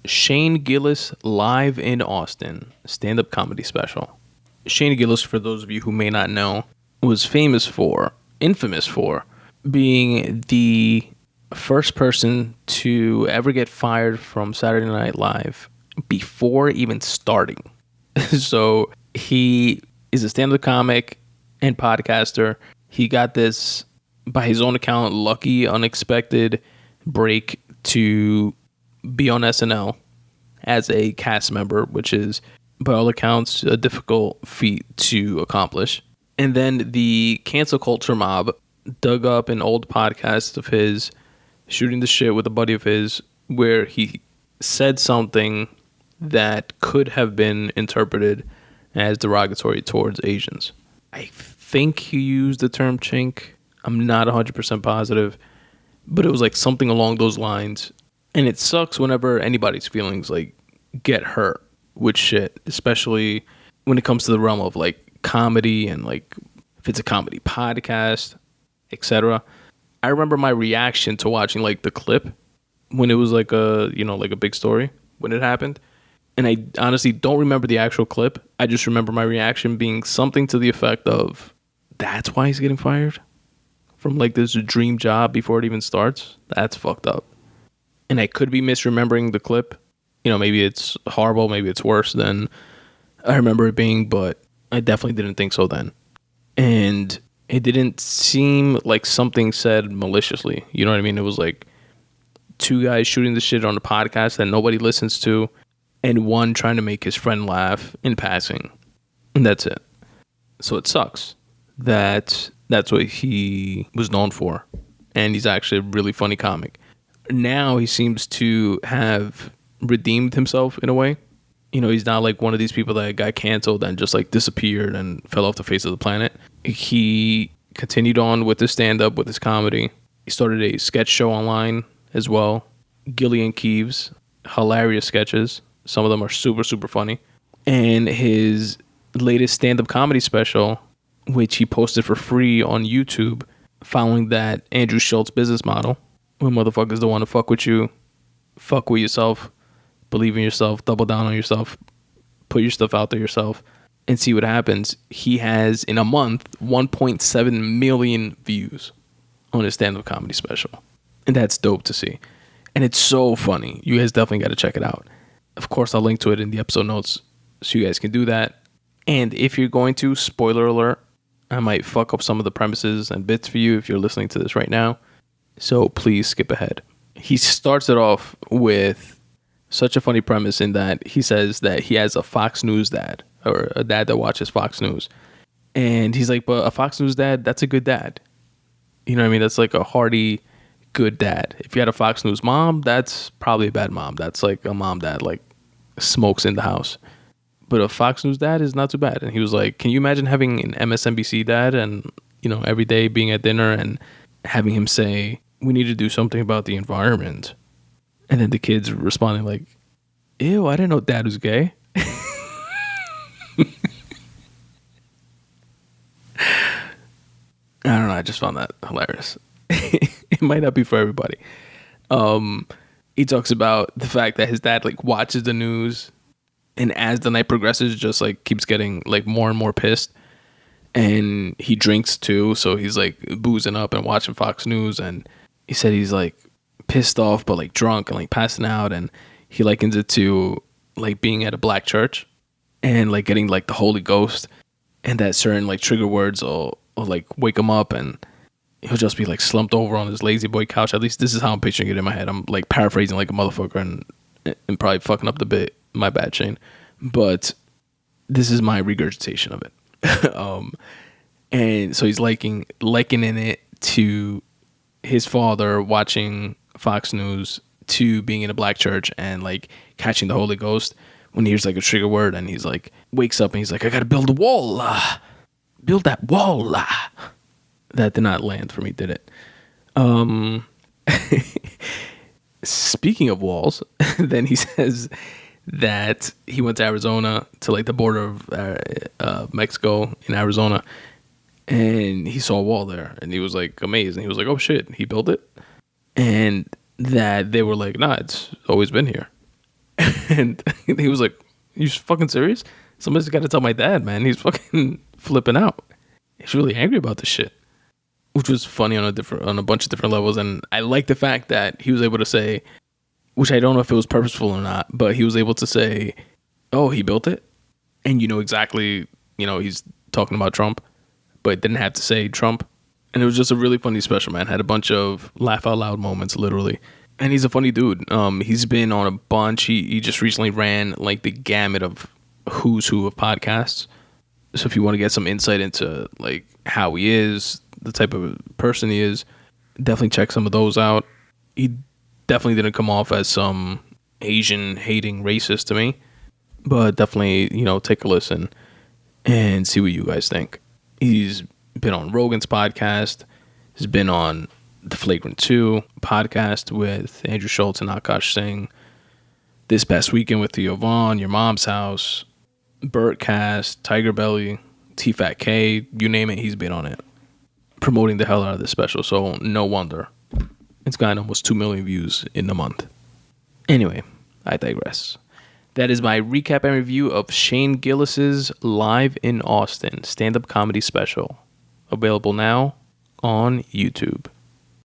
Shane Gillis live in Austin, stand-up comedy special. Shane Gillis, for those of you who may not know, was infamous for, being the first person to ever get fired from Saturday Night Live before even starting. So he is a stand-up comic and podcaster. He got this, by his own account, lucky, unexpected break to be on SNL as a cast member, which is, by all accounts, a difficult feat to accomplish. And then the cancel culture mob dug up an old podcast of his shooting the shit with a buddy of his where he said something that could have been interpreted as derogatory towards Asians. I think he used the term chink. I'm not 100% positive, but it was like something along those lines. And it sucks whenever anybody's feelings like get hurt with shit, especially when it comes to the realm of like comedy and like if it's a comedy podcast, etc. I remember my reaction to watching like the clip when it was like a big story when it happened. And I honestly don't remember the actual clip. I just remember my reaction being something to the effect of, that's why he's getting fired from like this dream job before it even starts? That's fucked up. And I could be misremembering the clip. Maybe it's horrible, maybe it's worse than I remember it being, but I definitely didn't think so then. And it didn't seem like something said maliciously. You know what I mean? It was like two guys shooting the shit on a podcast that nobody listens to, and one trying to make his friend laugh in passing. And that's it. So it sucks that that's what he was known for. And he's actually a really funny comic. Now he seems to have redeemed himself in a way. He's not like one of these people that got canceled and just like disappeared and fell off the face of the planet. He continued on with his stand-up, with his comedy. He started a sketch show online as well. Gillian Keeves, hilarious sketches. Some of them are super, super funny. And his latest stand-up comedy special, which he posted for free on YouTube, following that Andrew Schultz business model, when motherfuckers don't want to fuck with you, fuck with yourself, believe in yourself, double down on yourself, put your stuff out there yourself, and see what happens. He has, in a month, 1.7 million views on his stand-up comedy special. And that's dope to see. And it's so funny. You guys definitely got to check it out. Of course, I'll link to it in the episode notes so you guys can do that. And if you're going to, spoiler alert, I might fuck up some of the premises and bits for you if you're listening to this right now. So please skip ahead. He starts it off with such a funny premise in that he says that he has a Fox News dad, or a dad that watches Fox News. And he's like, but a Fox News dad, that's a good dad. You know what I mean? That's like a hearty, good dad. If you had a Fox News mom, that's probably a bad mom. That's like a mom that like smokes in the house. But a Fox News dad is not too bad. And he was like, can you imagine having an MSNBC dad and, every day being at dinner and having him say, we need to do something about the environment. And then the kids responding like, ew, I didn't know dad was gay. I don't know. I just found that hilarious. It might not be for everybody. He talks about the fact that his dad like watches the news, and as the night progresses, just like keeps getting like more and more pissed. And he drinks too, so he's like boozing up and watching Fox News. And he said he's like pissed off, but like drunk and like passing out. And he likens it to like being at a black church and like getting like the Holy Ghost, and that certain like trigger words will like wake him up, and he'll just be like slumped over on his lazy boy couch. At least this is how I'm picturing it in my head. I'm like paraphrasing like a motherfucker and probably fucking up the bit. My bad, Shane. But this is my regurgitation of it. And so he's likening it to his father watching Fox News, to being in a black church and like catching the Holy Ghost when he hears like a trigger word, and he's like wakes up and he's like, I gotta build a wall. Build that wall. That did not land for me, did it? Speaking of walls, then he says that he went to Arizona, to like the border of Mexico in Arizona, and he saw a wall there, and he was like amazed, and he was like, oh shit, he built it? And that they were like, nah, it's always been here. And he was like, "You fucking serious? Somebody's got to tell my dad, man. He's fucking flipping out. He's really angry about this shit." Which was funny on a bunch of different levels. And I like the fact that he was able to say, which I don't know if it was purposeful or not, but he was able to say, "Oh, he built it," and you know exactly, he's talking about Trump, but didn't have to say Trump. And it was just a really funny special, man. Had a bunch of laugh out loud moments, literally. And he's a funny dude. He's been on a bunch. He just recently ran like the gamut of who's who of podcasts. So if you want to get some insight into like how he is, the type of person he is, definitely check some of those out. He definitely didn't come off as some Asian hating racist to me, but definitely, take a listen and see what you guys think. He's been on Rogan's podcast. He's been on the Flagrant 2 podcast with Andrew Schultz and Akash Singh. This past weekend with Theo Vaughn, Your Mom's House, Burtcast, Tiger Belly, T-Fat K, you name it, he's been on it. Promoting the hell out of this special, so no wonder. It's gotten almost 2 million views in a month. Anyway, I digress. That is my recap and review of Shane Gillis's Live in Austin stand-up comedy special. Available now on YouTube.